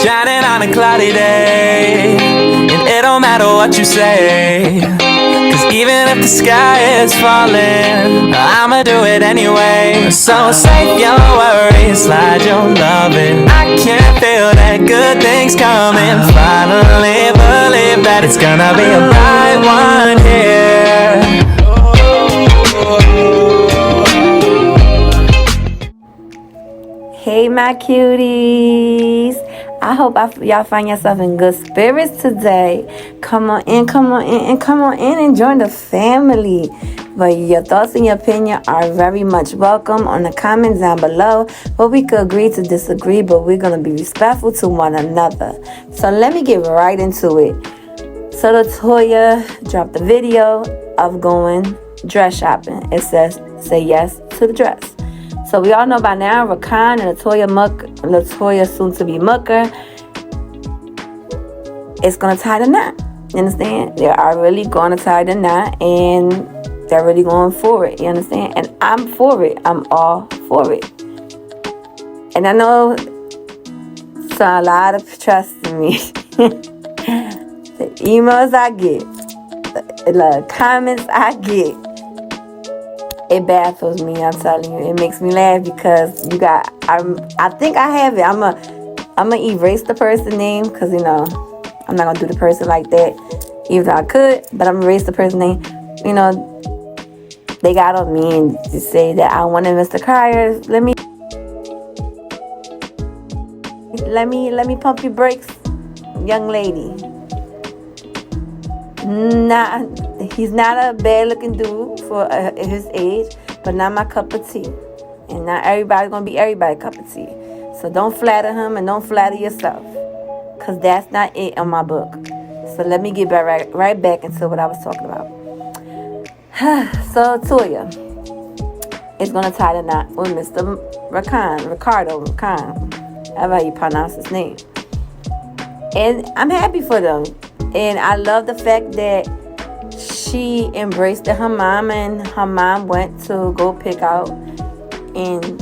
shining on a cloudy day, and it don't matter what you say, 'cause even if the sky is falling, I'ma do it anyway. So save your worries, slide your loving. I can feel that good things coming. Finally believe that it's gonna be a bright one here. Hey my cuties, I hope y'all find yourself in good spirits today. Come on in and join the family. But your thoughts and your opinion are very much welcome on the comments down below. But we could agree to disagree, but we're going to be respectful to one another. So let me get right into it. So Latoya dropped a video of going dress shopping. It says, say yes to the dress. So we all know by now, Rakan and Latoya soon to be Mucker, it's going to tie the knot. You understand? They are really going to tie the knot, and they're really going for it. You understand? And I'm for it. I'm all for it. And I know a lot of trust in me. The emails I get, the comments I get, it baffles me, I'm telling you. It makes me laugh because I think I have it. I'm gonna erase the person name because, I'm not gonna do the person like that, even though I could, but I'm gonna erase the person name. They got on me and just say that I wanted Mr. Crier. Let me pump your brakes, young lady. He's not a bad looking dude for his age, but not my cup of tea. And not everybody's going to be everybody's cup of tea. So don't flatter him and don't flatter yourself, because that's not it on my book. So let me get right back into what I was talking about. So Toya is going to tie the knot with Mr. Ricardo, however you pronounce his name. And I'm happy for them. And I love the fact that she embraced her mom, and her mom went to go pick out and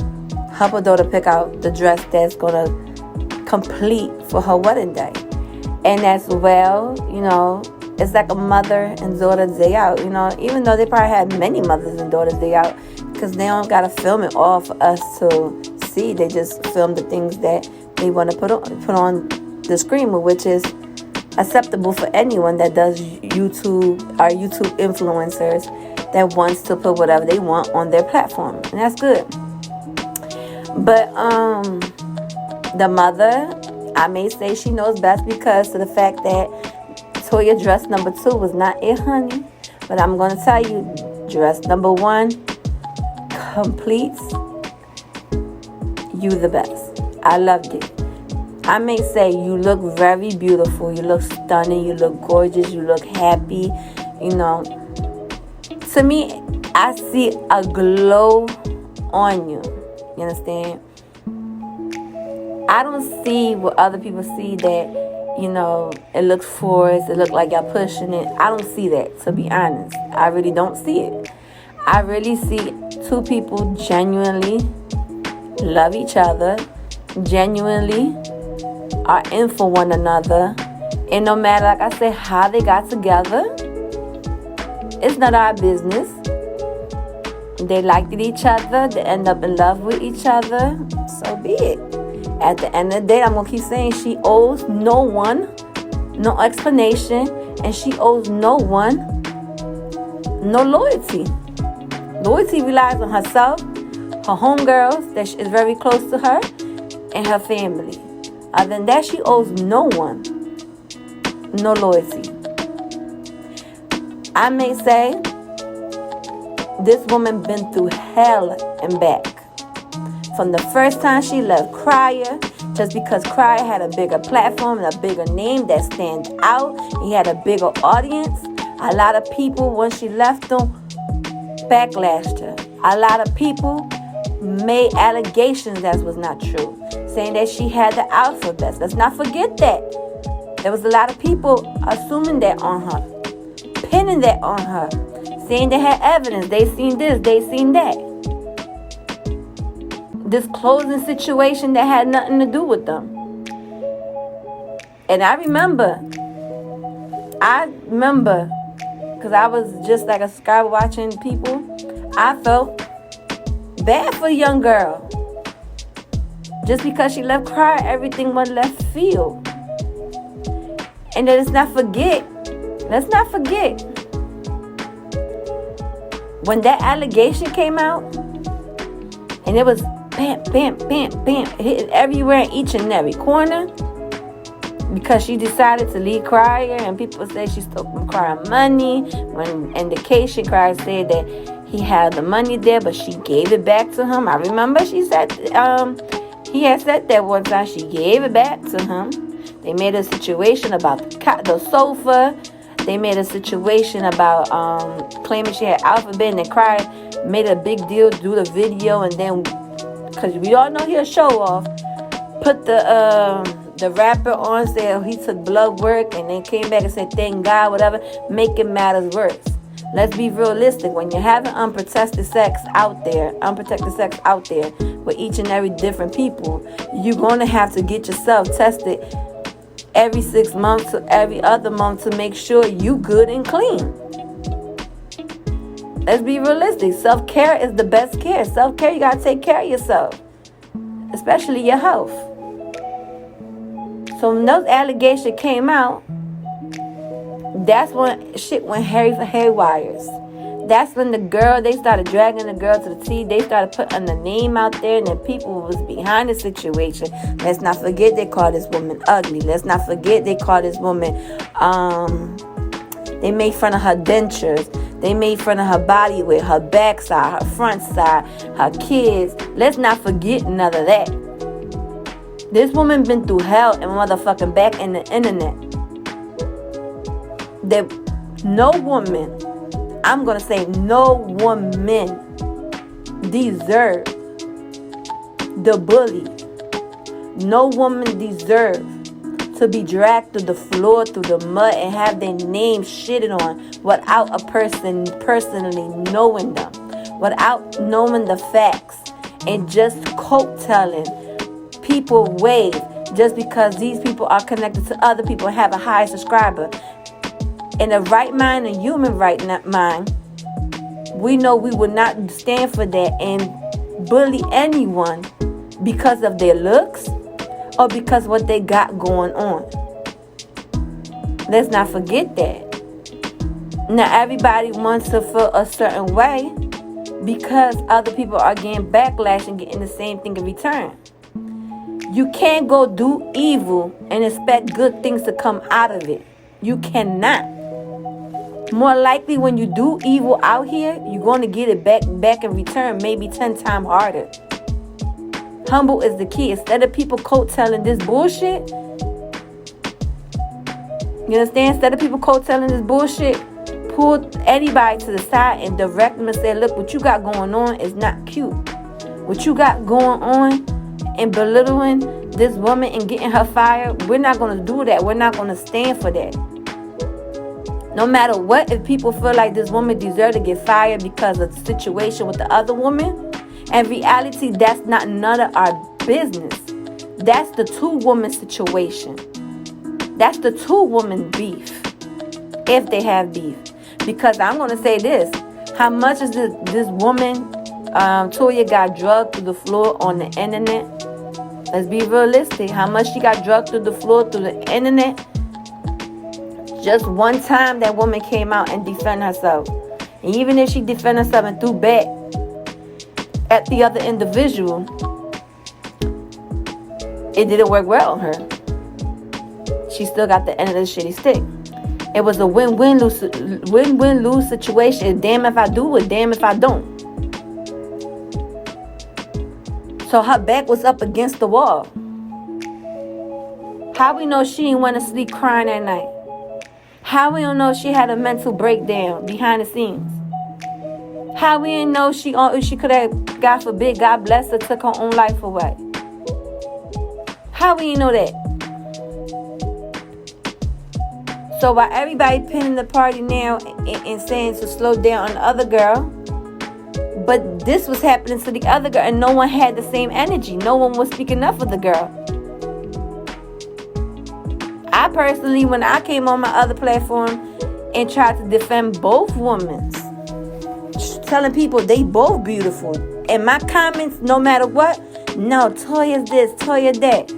help her daughter pick out the dress that's going to complete for her wedding day. And as well, it's like a mother and daughter day out, even though they probably had many mothers and daughters day out, because they don't got to film it all for us to see. They just film the things that they want to put on the screen, which is acceptable for anyone that does YouTube or YouTube influencers that wants to put whatever they want on their platform, and that's good. But the mother, I may say she knows best because of the fact that Toya dress number 2 was not it, honey. But I'm going to tell you, dress number 1 completes you the best. I loved it. I may say you look very beautiful. You look stunning. You look gorgeous. You look happy. To me, I see a glow on you. You understand? I don't see what other people see that, it looks forced. It looks like y'all pushing it. I don't see that, to be honest. I really don't see it. I really see two people genuinely love each other, genuinely are in for one another, and no matter, like I said, how they got together, it's not our business. They liked each other, they end up in love with each other, so be it. At the end of the day, I'm gonna keep saying she owes no one no explanation, and she owes no one no loyalty. Loyalty relies on herself, her homegirls that is very close to her, and her family. Other than that, she owes no one no loyalty. I may say this woman been through hell and back. From the first time she left Crier, just because Crier had a bigger platform and a bigger name that stands out, he had a bigger audience. A lot of people, when she left them, backlashed her. A lot of people made allegations that was not true, saying that she had the alphabet. Let's not forget that. There was a lot of people assuming that on her, pinning that on her, saying they had evidence. They seen this, they seen that. This closing situation that had nothing to do with them. And I remember, because I was just like a subscriber watching people, I felt bad for the young girl. Just because she left cry, everything went left field. And then let's not forget, when that allegation came out, and it was bam, bam, bam, bam, hitting everywhere in each and every corner, because she decided to leave Crier, and people say she stole from Crier money, when in the case Crier said that he had the money there, but she gave it back to him. I remember she said, he had said that one time, she gave it back to him. They made a situation about the sofa. They made a situation about claiming she had alphabet, and then Crier made a big deal, do the video, and then, because we all know he'll show off, put the rapper on, said he took blood work, and then came back and said thank God, whatever, making matters worse. Let's be realistic. When you're having unprotected sex out there with each and every different people, you're going to have to get yourself tested every 6 months to every other month to make sure you good and clean. Let's be realistic. Self-care is the best care. Self-care, you got to take care of yourself, especially your health. So when those allegations came out, that's when shit went haywires. That's when they started dragging the girl to the T. They started putting the name out there, and then people was behind the situation. Let's not forget they called this woman ugly. Let's not forget they called this woman, they made fun of her dentures. They made fun of her body with her backside, her front side, her kids. Let's not forget none of that. This woman been through hell and motherfucking back in the internet. That no woman, I'm going to say no woman deserve the bully. No woman deserve to be dragged through the floor, through the mud, and have their name shitted on without a person personally knowing them, without knowing the facts, and just coat-telling people wave just because these people are connected to other people and have a high subscriber. In a right mind, a human right mind, we know we will not stand for that and bully anyone because of their looks or because what they got going on. Let's not forget that. Now everybody wants to feel a certain way because other people are getting backlash and getting the same thing in return. You can't go do evil and expect good things to come out of it. You cannot. More likely when you do evil out here, you're going to get it back in return, maybe 10 times harder. Humble is the key. Instead of people coat-telling this bullshit, you understand? Instead of people coat-telling this bullshit, pull anybody to the side and direct them and say, look, what you got going on is not cute. What you got going on and belittling this woman and getting her fired, we're not going to do that. We're not going to stand for that. No matter what, if people feel like this woman deserves to get fired because of the situation with the other woman, in reality, that's not none of our business. That's the two-woman situation. That's the two-woman beef, if they have beef. Because I'm going to say this. How much is this woman, Toya, got drugged to the floor on the internet? Let's be realistic. How much she got drugged to the floor through the internet? Just one time that woman came out and defended herself. And even if she defended herself and threw back at the other individual, it didn't work well on her. She still got the end of the shitty stick. It was a win-win-lose situation. Damn if I do it, damn if I don't. So her back was up against the wall. How we know she didn't want to sleep crying that night? How we don't know she had a mental breakdown behind the scenes? How we didn't know she could have, God forbid, God bless her, took her own life away? How we didn't know that? So while everybody pinning the party now and saying to slow down on the other girl, but this was happening to the other girl and no one had the same energy. No one was speaking up for the girl. I personally, when I came on my other platform and tried to defend both women, telling people they both beautiful, and my comments, no matter what, no, Toya's this, Toya that.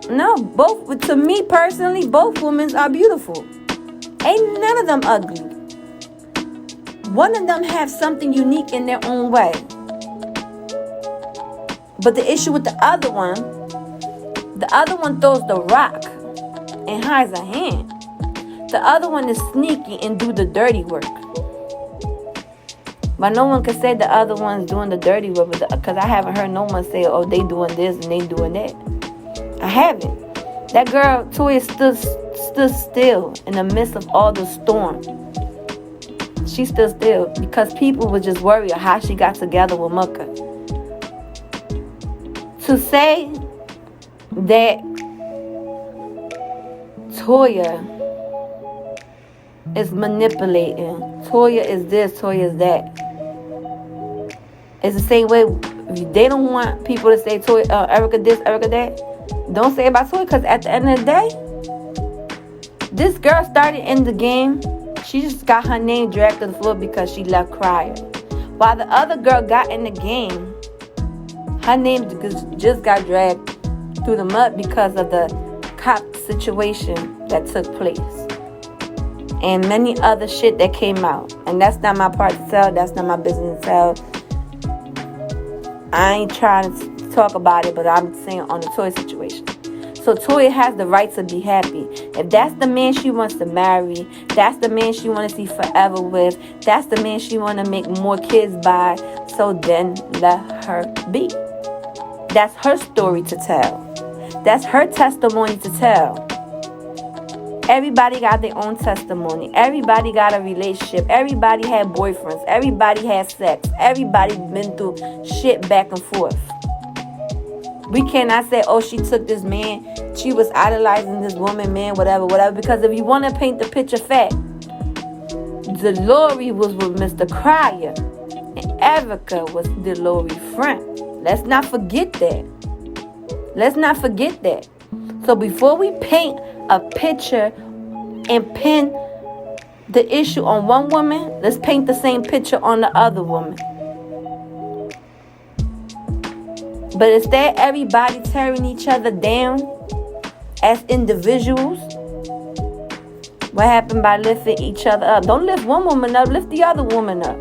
No, both, to me personally, both women are beautiful. Ain't none of them ugly. One of them have something unique in their own way. But the issue with the other one throws the rock and hides a hand. The other one is sneaky and do the dirty work. But no one can say the other one's doing the dirty work, because I haven't heard no one say, oh, they doing this and they doing that. I haven't. That girl, Toya, stood still in the midst of all the storm. She stood still because people were just worried how she got together with Mucka. To say that Toya is manipulating, Toya is this, Toya is that. It's the same way they don't want people to say Toya, Erica this, Erica that. Don't say about Toya, because at the end of the day, this girl started in the game. She just got her name dragged to the floor because she left crying. While the other girl got in the game, her name just got dragged through the mud because of the cop situation that took place. And many other shit that came out. And that's not my part to tell. That's not my business to tell. I ain't trying to talk about it, but I'm saying on the Toya situation. So Toya has the right to be happy. If that's the man she wants to marry, that's the man she wants to see forever with, that's the man she want to make more kids by, so then let her be. That's her story to tell. That's her testimony to tell. Everybody got their own testimony. Everybody got a relationship. Everybody had boyfriends. Everybody had sex. Everybody been through shit back and forth. We cannot say, oh, she took this man, she was idolizing this woman, man, whatever. Because if you want to paint the picture fat, Delori was with Mr. Cryer, and Erica was Delori's friend. Let's not forget that. So before we paint a picture and pin the issue on one woman, let's paint the same picture on the other woman. But instead, everybody tearing each other down as individuals. What happened by lifting each other up? Don't lift one woman up, lift the other woman up.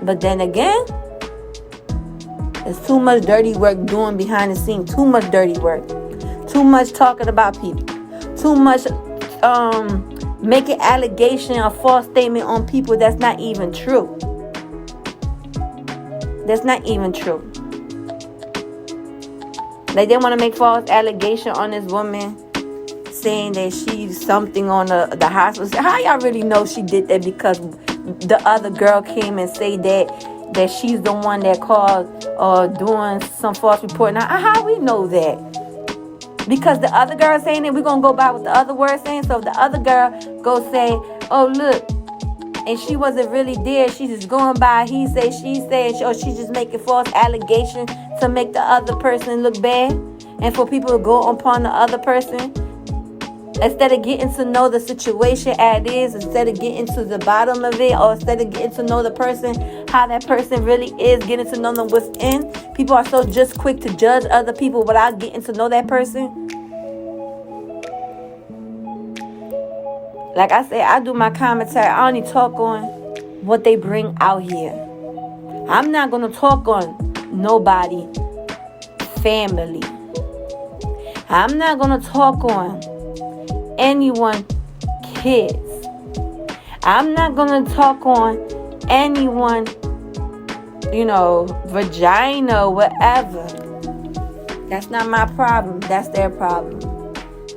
But then again, there's too much dirty work doing behind the scenes. Too much dirty work. Too much talking about people. Too much making allegation or false statement on people that's not even true. That's not even true. Like, they want to make false allegation on this woman, saying that she's something on the hospital. How y'all really know she did that? Because the other girl came and said that she's the one that called or doing some false report. Now, how we know that? Because the other girl saying it, we're going to go by what the other word saying. So if the other girl go say, oh, look, and she wasn't really there, she's just going by he said, she said, or she's just making false allegations to make the other person look bad, and for people to go upon the other person, instead of getting to know the situation as it is, instead of getting to the bottom of it, or instead of getting to know the person, how that person really is, getting to know them what's in. People are so just quick to judge other people without getting to know that person. Like I said, I do my commentary. I only talk on what they bring out here. I'm not going to talk on nobody family. I'm not going to talk on anyone kids. I'm not going to talk on anyone, vagina, whatever. That's not my problem. That's their problem.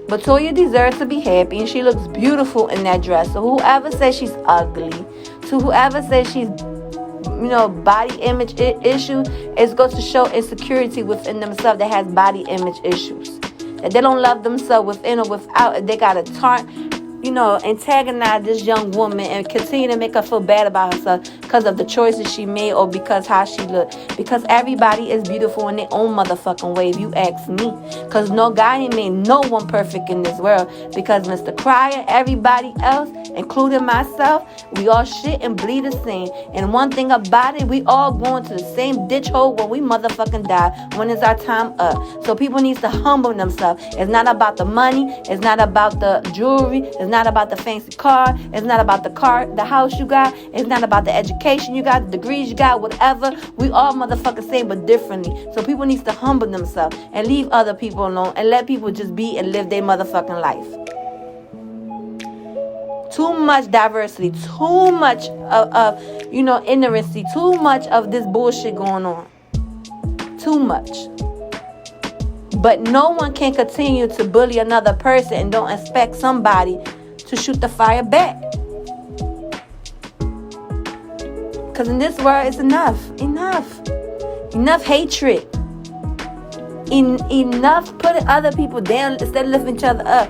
But Toya deserves to be happy, and she looks beautiful in that dress. So whoever says she's ugly, to whoever says she's, body image issue, is going to show insecurity within themselves that has body image issues. That they don't love themselves within or without. They got to antagonize this young woman and continue to make her feel bad about herself because of the choices she made or because how she looked. Because everybody is beautiful in their own motherfucking way, if you ask me. Because no guy ain't made no one perfect in this world. Because Mr. Cryer, everybody else, including myself, we all shit and bleed the same. And one thing about it, we all going to the same ditch hole when we motherfucking die, when it's our time up. So people need to humble themselves. It's not about the money. It's not about the jewelry. It's not about the fancy car. It's not about the house you got. It's not about the education you got, the degrees you got, whatever. We all motherfucking same, but differently. So people need to humble themselves and leave other people alone and let people just be and live their motherfucking life. Too much diversity, too much of ignorancy, too much of this bullshit going on. Too much. But no one can continue to bully another person and don't expect somebody to shoot the fire back. Because in this world, it's enough hatred. Enough putting other people down instead of lifting each other up.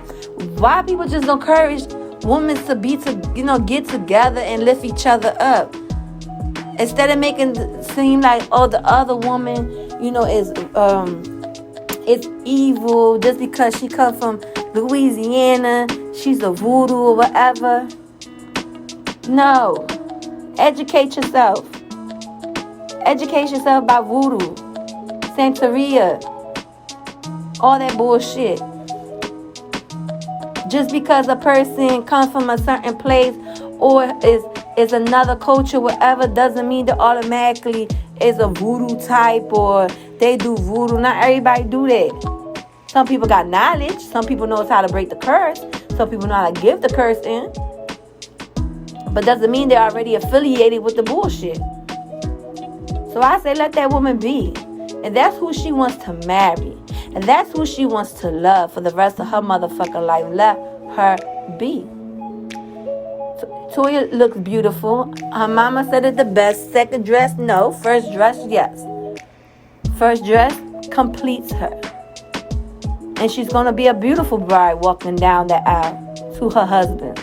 Why people just don't encourage women to get together and lift each other up? Instead of making it seem like, oh, the other woman, is evil just because she comes from Louisiana, she's a voodoo or whatever. No. Educate yourself. Educate yourself about voodoo, Santeria, all that bullshit. Just because a person comes from a certain place or is another culture, whatever, doesn't mean that automatically is a voodoo type or they do voodoo. Not everybody do that. Some people got knowledge. Some people knows how to break the curse. Some people know how to give the curse in. But doesn't mean they're already affiliated with the bullshit. So I say let that woman be. And that's who she wants to marry. And that's who she wants to love for the rest of her motherfucking life. Let her be. Toya looks beautiful. Her mama said it the best. Second dress, no. First dress, yes. First dress completes her. And she's going to be a beautiful bride walking down the aisle to her husband.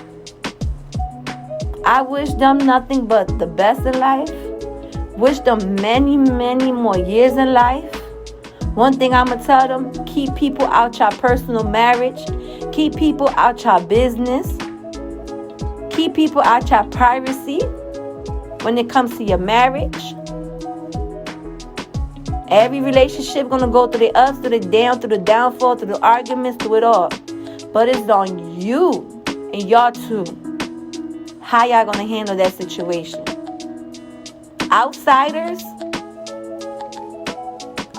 I wish them nothing but the best in life. Wish them many, many more years in life. One thing I'm going to tell them, keep people out your personal marriage. Keep people out your business. Keep people out your privacy when it comes to your marriage. Every relationship going to go through the ups, through the downs, through the downfall, through the arguments, through it all. But it's on you and y'all two. How y'all going to handle that situation? Outsiders'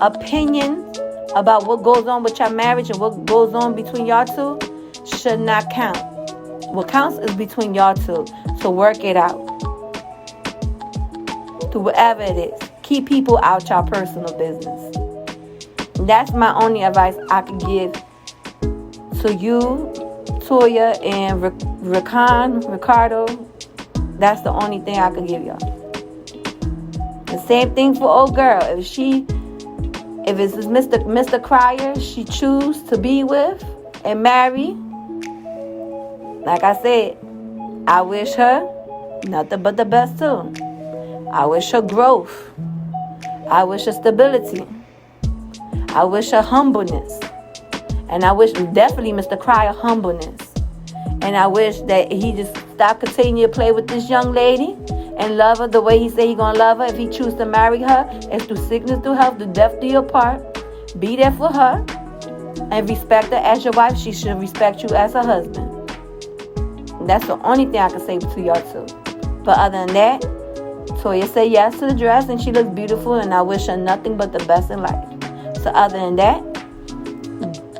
opinions about what goes on with your marriage and what goes on between y'all two should not count. What counts is between y'all two. So work it out. To whatever it is. Keep people out your personal business. That's my only advice I could give to you, Toya, and Ricardo. That's the only thing I could give y'all. The same thing for old girl. If it's Mr. Cryer she choose to be with and marry, like I said, I wish her nothing but the best too. I wish her growth. I wish her stability. I wish her humbleness. And I wish definitely Mr. Cryer humbleness. And I wish that he just stop continuing to play with this young lady and love her the way he said he gonna love her. If he choose to marry her, it's through sickness, through health, through death do you part. Be there for her and respect her as your wife. She should respect you as her husband. That's the only thing I can say to y'all two. But other than that, Toya said yes to the dress and she looks beautiful and I wish her nothing but the best in life. So other than that,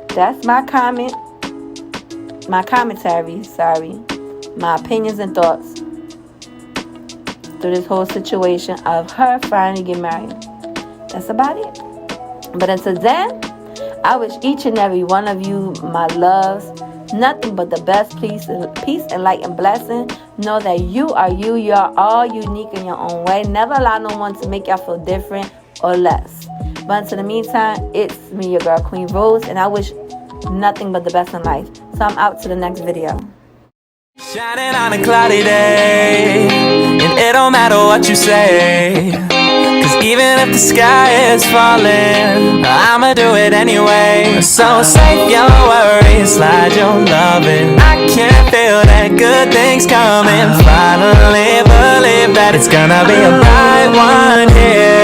that's my comment. My commentary, my opinions and thoughts through this whole situation of her finally getting married. That's about it. But until then, I wish each and every one of you, my loves, nothing but the best peace and light and blessing. Know that you are you. You are all unique in your own way. Never allow no one to make y'all feel different or less. But until the meantime, it's me, your girl, Queen Rose, and I wish nothing but the best in life. So I'm out to the next video. Shining on a cloudy day, and it don't matter what you say, 'cause even if the sky is falling, I'ma do it anyway. So save your worries, slide your loving. I can feel that good things coming. Finally believe that it's gonna be a bright one here.